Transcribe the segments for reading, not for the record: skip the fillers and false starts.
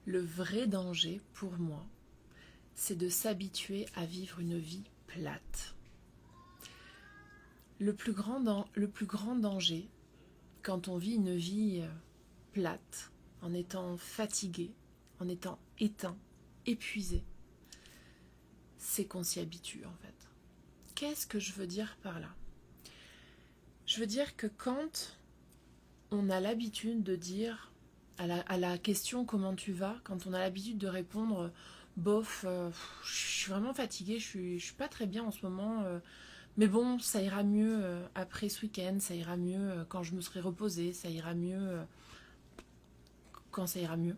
Le vrai danger pour moi, c'est de s'habituer à vivre une vie plate. Le plus grand danger, quand on vit une vie plate, en étant fatigué, en étant éteint, épuisé, c'est qu'on s'y habitue en fait. Qu'est-ce que je veux dire par là? Je veux dire que quand on a l'habitude de dire à la question comment tu vas, quand on a l'habitude de répondre bof, je suis vraiment fatiguée, je suis pas très bien en ce moment, mais bon, ça ira mieux après ce week-end, ça ira mieux quand je me serai reposée, ça ira mieux quand ça ira mieux.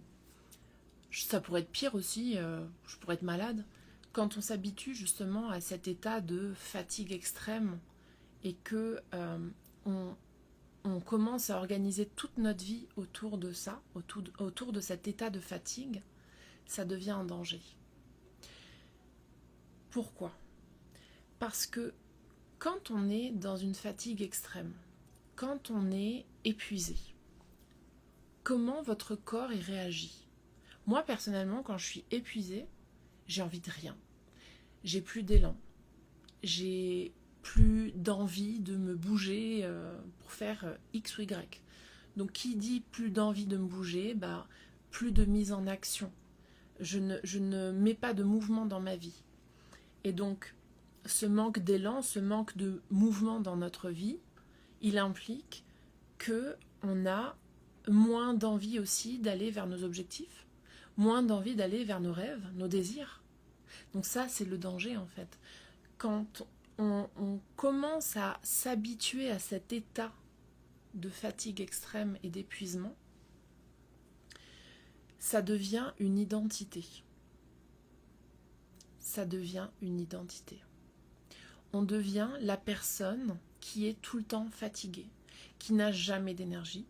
Ça pourrait être pire aussi, je pourrais être malade. Quand on s'habitue justement à cet état de fatigue extrême et que on commence à organiser toute notre vie autour de ça, autour de cet état de fatigue, ça devient un danger. Pourquoi? Parce que quand on est dans une fatigue extrême, quand on est épuisé, comment votre corps y réagit? Moi, personnellement, quand je suis épuisée, j'ai envie de rien. J'ai plus d'élan. J'ai plus d'envie de me bouger pour faire X ou Y. Donc, qui dit plus d'envie de me bouger, plus de mise en action. Je ne mets pas de mouvement dans ma vie. Et donc, ce manque d'élan, ce manque de mouvement dans notre vie, il implique qu'on a moins d'envie aussi d'aller vers nos objectifs, moins d'envie d'aller vers nos rêves, nos désirs. Donc ça, c'est le danger en fait. Quand on commence à s'habituer à cet état de fatigue extrême et d'épuisement, ça devient une identité. Ça devient une identité. On devient la personne qui est tout le temps fatiguée, qui n'a jamais d'énergie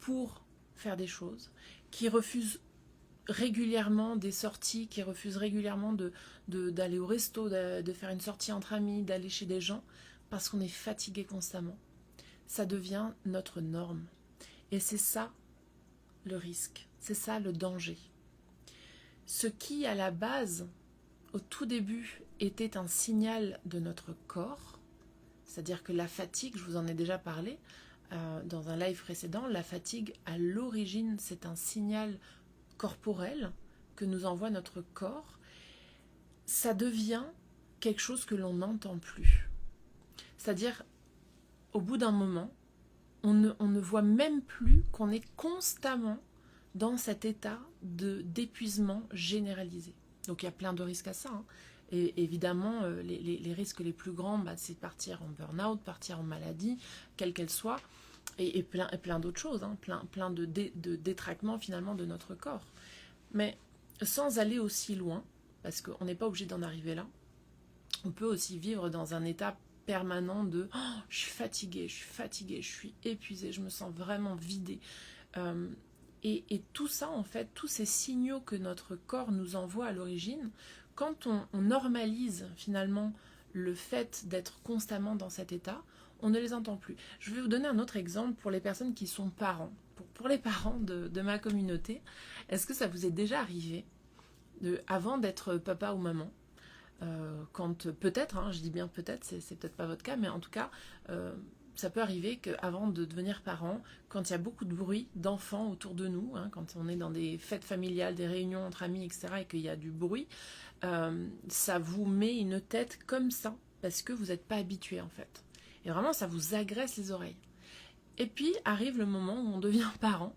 pour faire des choses, qui refuse régulièrement des sorties, qui refuse régulièrement d'aller au resto, de faire une sortie entre amis, d'aller chez des gens, parce qu'on est fatigué constamment. Ça devient notre norme. Et c'est ça le risque, c'est ça le danger. Ce qui, à la base, au tout début, était un signal de notre corps, c'est-à-dire que la fatigue, je vous en ai déjà parlé dans un live précédent, la fatigue, à l'origine, c'est un signal corporel que nous envoie notre corps. Ça devient quelque chose que l'on n'entend plus. C'est-à-dire, au bout d'un moment, on ne voit même plus qu'on est constamment dans cet état d'épuisement généralisé. Donc il y a plein de risques à ça. Et évidemment, les risques les plus grands, c'est de partir en burn-out, partir en maladie, quelle qu'elle soit, et plein d'autres choses, plein de détraquements finalement de notre corps. Mais sans aller aussi loin, parce qu'on n'est pas obligé d'en arriver là, on peut aussi vivre dans un état permanent de « je suis fatiguée, je suis épuisée, je me sens vraiment vidée ». Et tout ça, en fait, tous ces signaux que notre corps nous envoie à l'origine, quand on normalise finalement le fait d'être constamment dans cet état, on ne les entend plus. Je vais vous donner un autre exemple pour les personnes qui sont parents. Pour les parents de ma communauté, est-ce que ça vous est déjà arrivé, avant d'être papa ou maman, quand peut-être, je dis bien peut-être, c'est peut-être pas votre cas, mais en tout cas, ça peut arriver qu'avant de devenir parent, quand il y a beaucoup de bruit d'enfants autour de nous, quand on est dans des fêtes familiales, des réunions entre amis, etc., et qu'il y a du bruit, ça vous met une tête comme ça, parce que vous n'êtes pas habitué en fait. Et vraiment, ça vous agresse les oreilles. Et puis arrive le moment où on devient parent,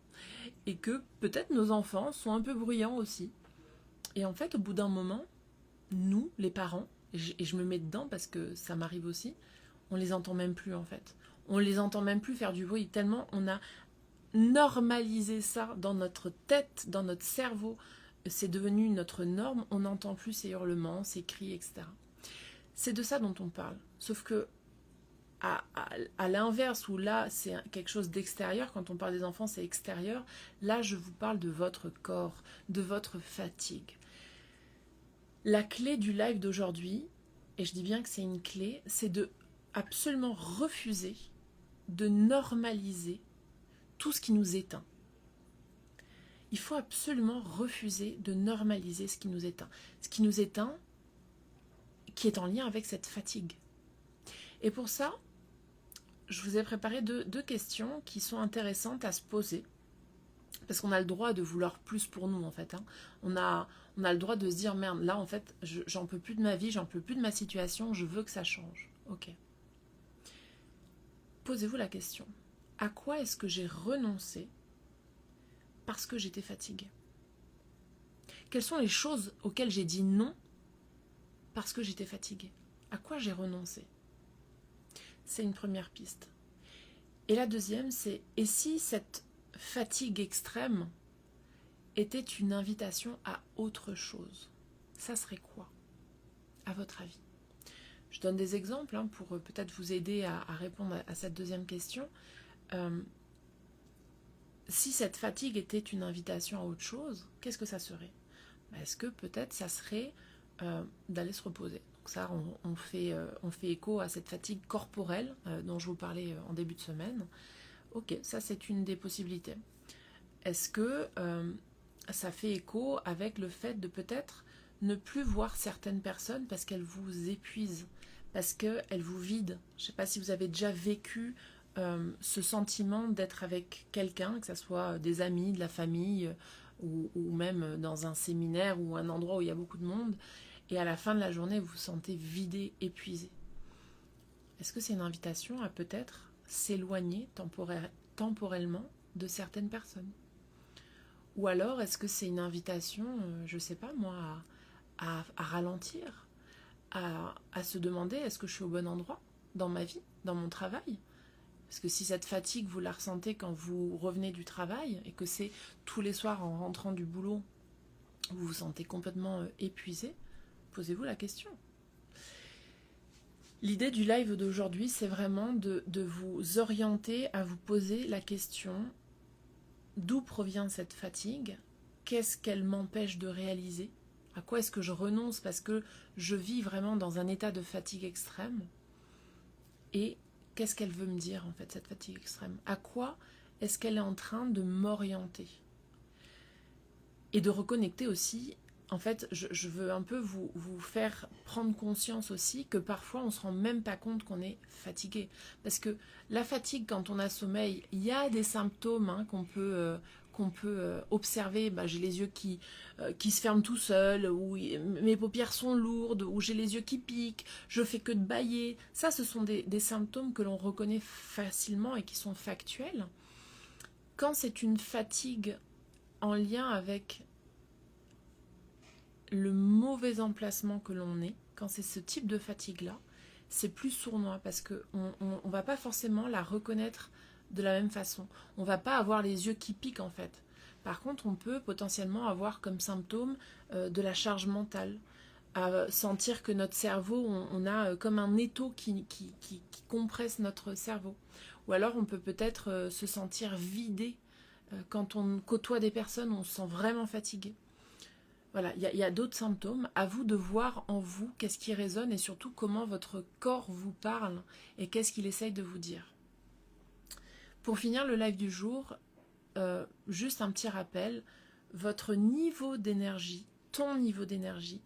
et que peut-être nos enfants sont un peu bruyants aussi. Et en fait, au bout d'un moment, nous, les parents, et je me mets dedans parce que ça m'arrive aussi, on les entend même plus en fait. On les entend même plus faire du bruit, tellement on a normalisé ça dans notre tête, dans notre cerveau. C'est devenu notre norme, on n'entend plus ces hurlements, ces cris, etc. C'est de ça dont on parle. Sauf que à l'inverse, où là c'est quelque chose d'extérieur, quand on parle des enfants c'est extérieur, là je vous parle de votre corps, de votre fatigue. La clé du live d'aujourd'hui, et je dis bien que c'est une clé, c'est de absolument refuser de normaliser tout ce qui nous éteint. Il faut absolument refuser de normaliser ce qui nous éteint. Ce qui nous éteint, qui est en lien avec cette fatigue. Et pour ça, je vous ai préparé deux questions qui sont intéressantes à se poser. Parce qu'on a le droit de vouloir plus pour nous, en fait. On a le droit de se dire, merde, là, en fait, j'en peux plus de ma vie, j'en peux plus de ma situation, je veux que ça change. Ok. Posez-vous la question. À quoi est-ce que j'ai renoncé parce que j'étais fatiguée? Quelles sont les choses auxquelles j'ai dit non parce que j'étais fatiguée? À quoi j'ai renoncé? C'est une première piste. Et la deuxième, c'est, et si cette fatigue extrême était une invitation à autre chose? Ça serait quoi, à votre avis? Je donne des exemples pour peut-être vous aider à répondre à cette deuxième question. Si cette fatigue était une invitation à autre chose, qu'est-ce que ça serait? Est-ce que peut-être ça serait d'aller se reposer? Donc ça, on fait écho à cette fatigue corporelle dont je vous parlais en début de semaine. Ok, ça c'est une des possibilités. Est-ce que ça fait écho avec le fait de peut-être ne plus voir certaines personnes parce qu'elles vous épuisent, parce qu'elles vous vident? Je ne sais pas si vous avez déjà vécu ce sentiment d'être avec quelqu'un, que ce soit des amis, de la famille, ou même dans un séminaire ou un endroit où il y a beaucoup de monde, et à la fin de la journée, vous vous sentez vidé, épuisé. Est-ce que c'est une invitation à peut-être s'éloigner temporellement de certaines personnes? Ou alors, est-ce que c'est une invitation, je ne sais pas moi, à ralentir, à se demander, est-ce que je suis au bon endroit dans ma vie, dans mon travail? Parce que si cette fatigue, vous la ressentez quand vous revenez du travail, et que c'est tous les soirs en rentrant du boulot, vous vous sentez complètement épuisé, posez-vous la question. L'idée du live d'aujourd'hui, c'est vraiment de vous orienter à vous poser la question: d'où provient cette fatigue? Qu'est-ce qu'elle m'empêche de réaliser? À quoi est-ce que je renonce parce que je vis vraiment dans un état de fatigue extrême? Et qu'est-ce qu'elle veut me dire, en fait, cette fatigue extrême? À quoi est-ce qu'elle est en train de m'orienter? Et de reconnecter aussi, en fait, je veux un peu vous faire prendre conscience aussi que parfois on ne se rend même pas compte qu'on est fatigué. Parce que la fatigue, quand on a sommeil, il y a des symptômes qu'on peut observer. J'ai les yeux qui se ferment tout seuls, ou mes paupières sont lourdes, ou j'ai les yeux qui piquent, je fais que de bâiller. Ça, ce sont des symptômes que l'on reconnaît facilement et qui sont factuels. Quand c'est une fatigue en lien avec le mauvais emplacement que l'on est, quand c'est ce type de fatigue-là, c'est plus sournois parce qu'on ne va pas forcément la reconnaître de la même façon. On ne va pas avoir les yeux qui piquent, en fait. Par contre, on peut potentiellement avoir comme symptôme de la charge mentale, à sentir que notre cerveau, on a comme un étau qui compresse notre cerveau. Ou alors on peut peut-être se sentir vidé. Quand on côtoie des personnes, on se sent vraiment fatigué. Voilà, il y a d'autres symptômes. À vous de voir en vous qu'est-ce qui résonne et surtout comment votre corps vous parle et qu'est-ce qu'il essaye de vous dire. Pour finir le live du jour, juste un petit rappel, votre niveau d'énergie, ton niveau d'énergie,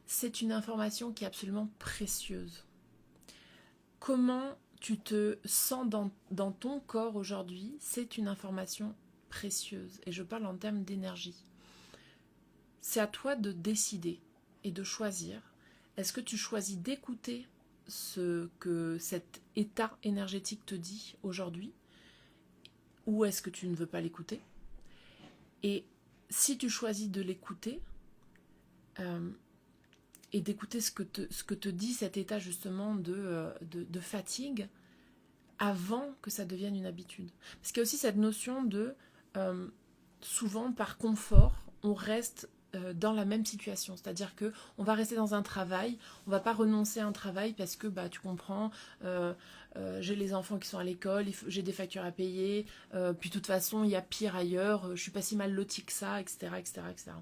c'est une information qui est absolument précieuse. Comment tu te sens dans ton corps aujourd'hui, c'est une information précieuse. Et je parle en termes d'énergie. C'est à toi de décider et de choisir. Est-ce que tu choisis d'écouter ce que cet état énergétique te dit aujourd'hui, ou est-ce que tu ne veux pas l'écouter? Et si tu choisis de l'écouter et d'écouter ce que te dit cet état justement de fatigue avant que ça devienne une habitude. Parce qu'il y a aussi cette notion de souvent par confort, on reste dans la même situation, c'est-à-dire que on va rester dans un travail, on va pas renoncer à un travail parce que tu comprends, j'ai les enfants qui sont à l'école, j'ai des factures à payer, puis de toute façon il y a pire ailleurs, je suis pas si mal lotie que ça, etc., etc., etc.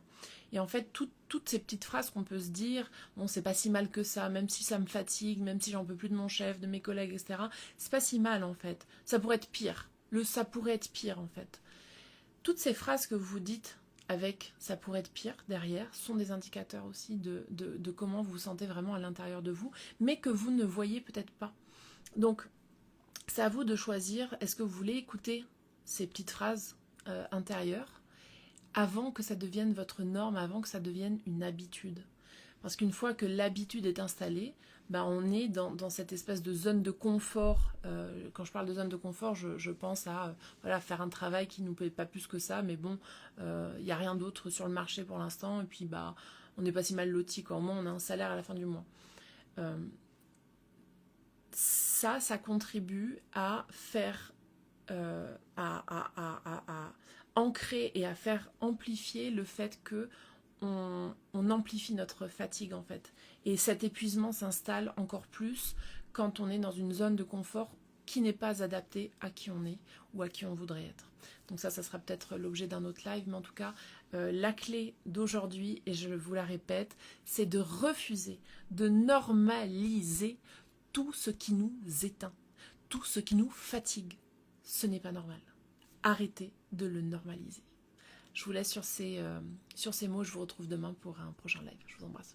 Et en fait toutes ces petites phrases qu'on peut se dire, bon c'est pas si mal que ça, même si ça me fatigue, même si j'en peux plus de mon chef, de mes collègues, etc. C'est pas si mal en fait, ça pourrait être pire, ça pourrait être pire en fait. Toutes ces phrases que vous dites avec ça pourrait être pire derrière, sont des indicateurs aussi de comment vous vous sentez vraiment à l'intérieur de vous, mais que vous ne voyez peut-être pas. Donc, c'est à vous de choisir, est-ce que vous voulez écouter ces petites phrases intérieures avant que ça devienne votre norme, avant que ça devienne une habitude. Parce qu'une fois que l'habitude est installée, ben on est dans cette espèce de zone de confort. Quand je parle de zone de confort, je pense à voilà, faire un travail qui ne nous paye pas plus que ça, mais bon, il n'y a rien d'autre sur le marché pour l'instant, et puis bah, on n'est pas si mal loti, au moins on a un salaire à la fin du mois. Ça contribue à faire, à ancrer et à faire amplifier le fait que on amplifie notre fatigue en fait. Et cet épuisement s'installe encore plus quand on est dans une zone de confort qui n'est pas adaptée à qui on est ou à qui on voudrait être. Donc ça sera peut-être l'objet d'un autre live, mais en tout cas, la clé d'aujourd'hui, et je vous la répète, c'est de refuser, de normaliser tout ce qui nous éteint, tout ce qui nous fatigue. Ce n'est pas normal. Arrêtez de le normaliser. Je vous laisse sur ces mots. Je vous retrouve demain pour un prochain live. Je vous embrasse.